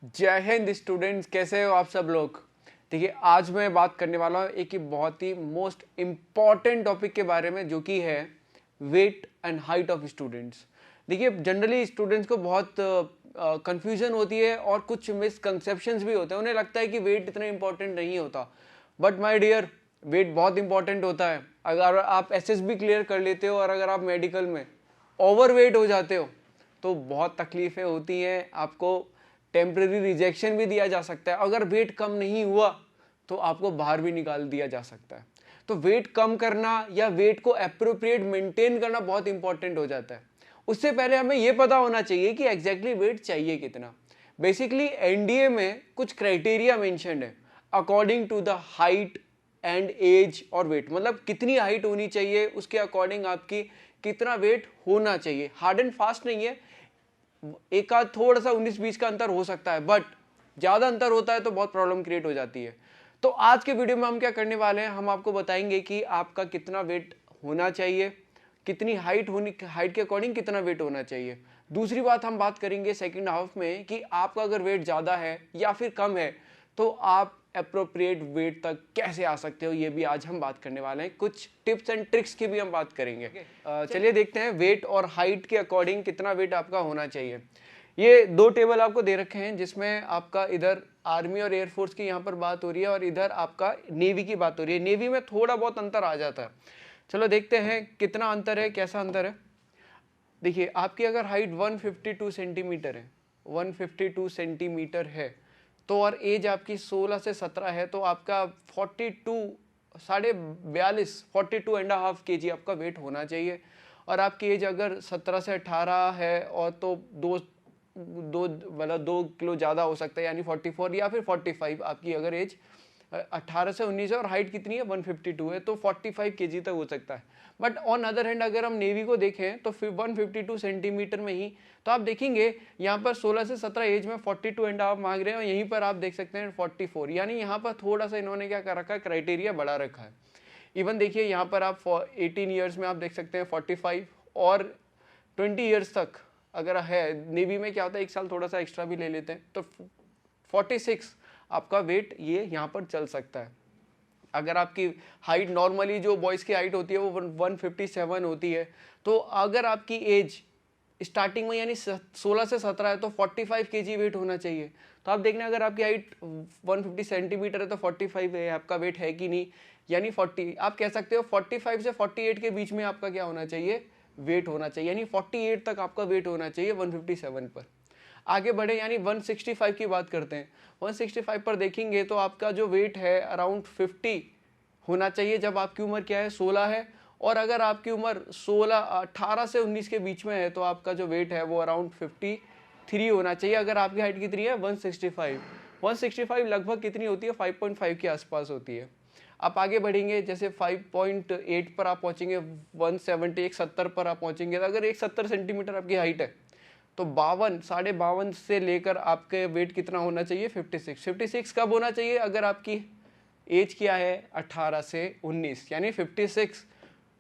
जय हिंद स्टूडेंट्स, कैसे हो आप सब लोग। देखिए, आज मैं बात करने वाला हूँ एक ही बहुत ही मोस्ट इम्पॉर्टेंट टॉपिक के बारे में, जो कि है weight and height of students. देखिए, जनरली स्टूडेंट्स को बहुत कंफ्यूजन होती है और कुछ मिसकंसेप्शंस भी होते हैं। उन्हें लगता है कि वेट इतना इंपॉर्टेंट नहीं होता, बट माय डियर, वेट बहुत इंपॉर्टेंट होता है। अगर आप एसएसबी क्लियर कर लेते हो और अगर आप मेडिकल में ओवरवेट हो जाते हो तो बहुत तकलीफ़ें होती हैं। आपको टेम्प्रेरी रिजेक्शन भी दिया जा सकता है। अगर वेट कम नहीं हुआ तो आपको बाहर भी निकाल दिया जा सकता है। तो वेट कम करना या वेट को अप्रोप्रिएट मेंटेन करना बहुत इंपॉर्टेंट हो जाता है। उससे पहले हमें यह पता होना चाहिए कि एग्जैक्टली वेट चाहिए कितना। बेसिकली एनडीए में कुछ क्राइटेरिया मेंशन्ड है according to the height and age और वेट। मतलब कितनी हाइट होनी चाहिए, उसके अकॉर्डिंग आपकी कितना वेट होना चाहिए। हार्ड एंड फास्ट नहीं है, एक आध थोड़ा सा 19-20 का अंतर हो सकता है, बट ज़्यादा अंतर होता है तो बहुत प्रॉब्लम क्रिएट हो जाती है। तो आज के वीडियो में हम क्या करने वाले हैं, हम आपको बताएंगे कि आपका कितना वेट होना चाहिए, कितनी हाइट के अकॉर्डिंग कितना वेट होना चाहिए। दूसरी बात हम बात करेंगे सेकंड हाफ में कि आपका अगर वेट ज़्यादा है या फिर कम है तो आप अप्रोप्रिएट वेट तक कैसे आ सकते हो, ये भी आज हम बात करने वाले हैं। कुछ टिप्स एंड ट्रिक्स की भी हम बात करेंगे। चलिए देखते हैं वेट और हाइट के अकॉर्डिंग कितना वेट आपका होना चाहिए। ये दो टेबल आपको दे रखे हैं जिसमें आपका इधर आर्मी और एयरफोर्स की यहाँ पर बात हो रही है और इधर आपका नेवी की बात हो रही है। नेवी में थोड़ा बहुत अंतर आ जाता है। चलो देखते हैं कितना अंतर है, कैसा अंतर है। देखिए, आपकी अगर हाइट 152 सेंटीमीटर है, 152 सेंटीमीटर है तो और एज आपकी 16 से 17 है तो आपका 42 साढ़े 42 42.5 kg आपका वेट होना चाहिए। और आपकी एज अगर 17 से 18 है और तो दो दो मतलब 2 किलो ज़्यादा हो सकता है, यानी 44 या फिर 45। आपकी अगर एज 18 से 19 है और हाइट कितनी है 152 है तो 45 kg तक हो सकता है। बट ऑन अदर हैंड अगर हम नेवी को देखें तो फिर 152 सेंटीमीटर में ही, तो आप देखेंगे यहाँ पर 16 से 17 एज में 42.5 मांग रहे हैं और यहीं पर आप देख सकते हैं 44। यानी यहाँ पर थोड़ा सा इन्होंने क्या कर रखा है, क्राइटेरिया बढ़ा रखा है। इवन देखिए यहाँ पर आप 18 ईयर्स में आप देख सकते हैं 45 और 20 ईयर्स तक अगर है। नेवी में क्या होता है, एक साल थोड़ा सा एक्स्ट्रा भी ले लेते हैं तो 46 आपका वेट ये यहाँ पर चल सकता है। अगर आपकी हाइट नॉर्मली जो बॉयज़ की हाइट होती है वो 157 होती है, तो अगर आपकी एज स्टार्टिंग में यानी 16 से 17 है तो 45 kg वेट होना चाहिए। तो आप देखना अगर आपकी हाइट 150 सेंटीमीटर है तो 45 है आपका वेट है कि नहीं, यानी 40। आप कह सकते हो 45 से 48 के बीच में आपका क्या होना चाहिए, वेट होना चाहिए। यानी 48 तक आपका वेट होना चाहिए 157 पर। आगे बढ़े यानी 165 की बात करते हैं। 165 पर देखेंगे तो आपका जो वेट है अराउंड 50 होना चाहिए जब आपकी उम्र क्या है 16 है। और अगर आपकी उम्र 18 से 19 के बीच में है तो आपका जो वेट है वो अराउंड 53 होना चाहिए। अगर आपकी हाइट कितनी है 165, 165 लगभग कितनी होती है 5.5 के आसपास होती है। आप आगे बढ़ेंगे जैसे 5.8 पर आप पहुंचेंगे 170, 170 पर आप पहुंचेंगे। अगर 170 सेंटीमीटर आपकी हाइट है तो 52 साढ़े 52 से लेकर आपके वेट कितना होना चाहिए 56। 56 कब होना चाहिए, अगर आपकी एज क्या है 18 से 19, यानी 56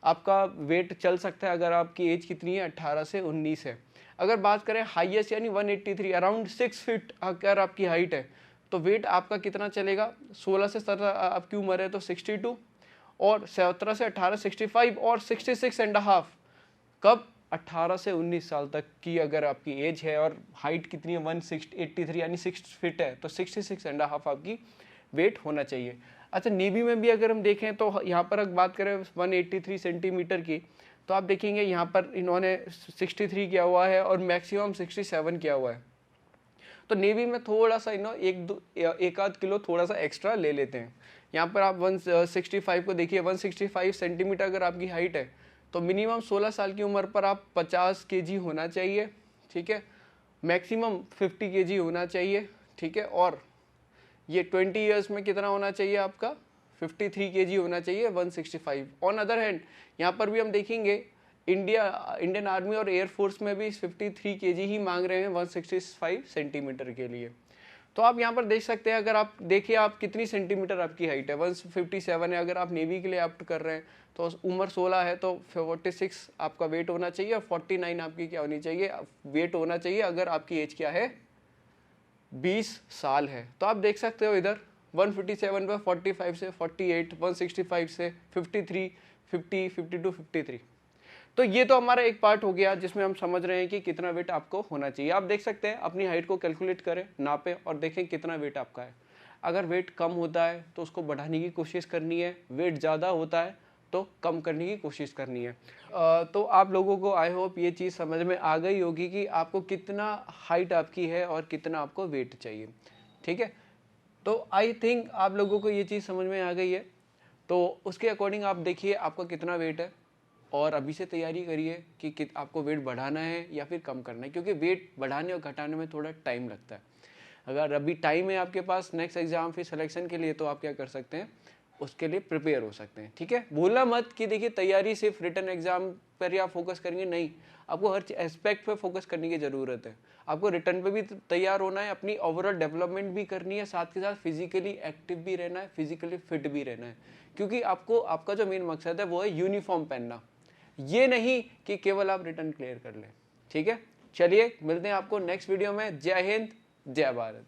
आपका वेट चल सकता है अगर आपकी एज कितनी है 18 से 19 है। अगर बात करें हाईएस्ट यानी 183 अराउंड 6 फीट अगर आपकी हाइट है तो वेट आपका कितना चलेगा, 16 से 17 आपकी उम्र है तो 62 और 17 से 18 65 और 66.5 कब 18 से 19 साल तक की अगर आपकी एज है और हाइट कितनी है 183 यानी 6 फीट है तो 66.5 आपकी वेट होना चाहिए। अच्छा, नेवी में भी अगर हम देखें तो यहाँ पर अगर बात करें 183 सेंटीमीटर की तो आप देखेंगे यहाँ पर इन्होंने 63 किया हुआ है और मैक्सिमम 67 किया हुआ है। तो नेवी में थोड़ा सा एक आध किलो थोड़ा सा एक्स्ट्रा ले लेते हैं। यहाँ पर आप 165 को देखिए, 165 सेंटीमीटर अगर आपकी हाइट है तो मिनिमम 16 साल की उम्र पर आप 50 kg होना चाहिए, ठीक है। मैक्सिमम 50 kg होना चाहिए, ठीक है। और ये 20 ईयर्स में कितना होना चाहिए आपका 53 kg होना चाहिए 165। ऑन अदर हैंड यहाँ पर भी हम देखेंगे इंडियन आर्मी और एयरफोर्स में भी 53 kg ही मांग रहे हैं 165 सेंटीमीटर के लिए। तो आप यहाँ पर देख सकते हैं, अगर आप देखिए आप कितनी सेंटीमीटर आपकी हाइट है 157 है। अगर आप नेवी के लिए ऑप्ट कर रहे हैं तो उम्र 16 है तो 46 आपका वेट होना चाहिए और 49 आपकी क्या होनी चाहिए, वेट होना चाहिए अगर आपकी एज क्या है 20 साल है। तो आप देख सकते हो इधर 157 पर 45 से 48, 165 से 53, 50, 52, 53। तो ये तो हमारा एक पार्ट हो गया जिसमें हम समझ रहे हैं कि कितना वेट आपको होना चाहिए। आप देख सकते हैं अपनी हाइट को कैलकुलेट करें, नापें और देखें कितना वेट आपका है। अगर वेट कम होता है तो उसको बढ़ाने की कोशिश करनी है, वेट ज़्यादा होता है तो कम करने की कोशिश करनी है। तो आप लोगों को आई होप ये चीज़ समझ में आ गई होगी कि आपको कितना हाइट आपकी है और कितना आपको वेट चाहिए। ठीक है, तो आई थिंक आप लोगों को ये चीज़ समझ में आ गई है। तो उसके अकॉर्डिंग आप देखिए आपका कितना वेट है और अभी से तैयारी करिए कि आपको वेट बढ़ाना है या फिर कम करना है, क्योंकि वेट बढ़ाने और घटाने में थोड़ा टाइम लगता है। अगर अभी टाइम है आपके पास नेक्स्ट एग्जाम फिर सिलेक्शन के लिए, तो आप क्या कर सकते हैं, उसके लिए प्रिपेयर हो सकते हैं। ठीक है, भूलना मत कि देखिए तैयारी सिर्फ रिटन एग्जाम पर ही आप फोकस करेंगे, नहीं, आपको हर एस्पेक्ट पे फोकस करने की ज़रूरत है। आपको रिटर्न पे भी तैयार होना है, अपनी ओवरऑल डेवलपमेंट भी करनी है, साथ के साथ फिजिकली एक्टिव भी रहना है, फिजिकली फिट भी रहना है, क्योंकि आपको आपका जो मेन मकसद है वो है यूनिफॉर्म पहनना, ये नहीं कि केवल आप रिटर्न क्लियर कर लें। ठीक है, चलिए मिलते हैं आपको नेक्स्ट वीडियो में। जय हिंद, जय भारत।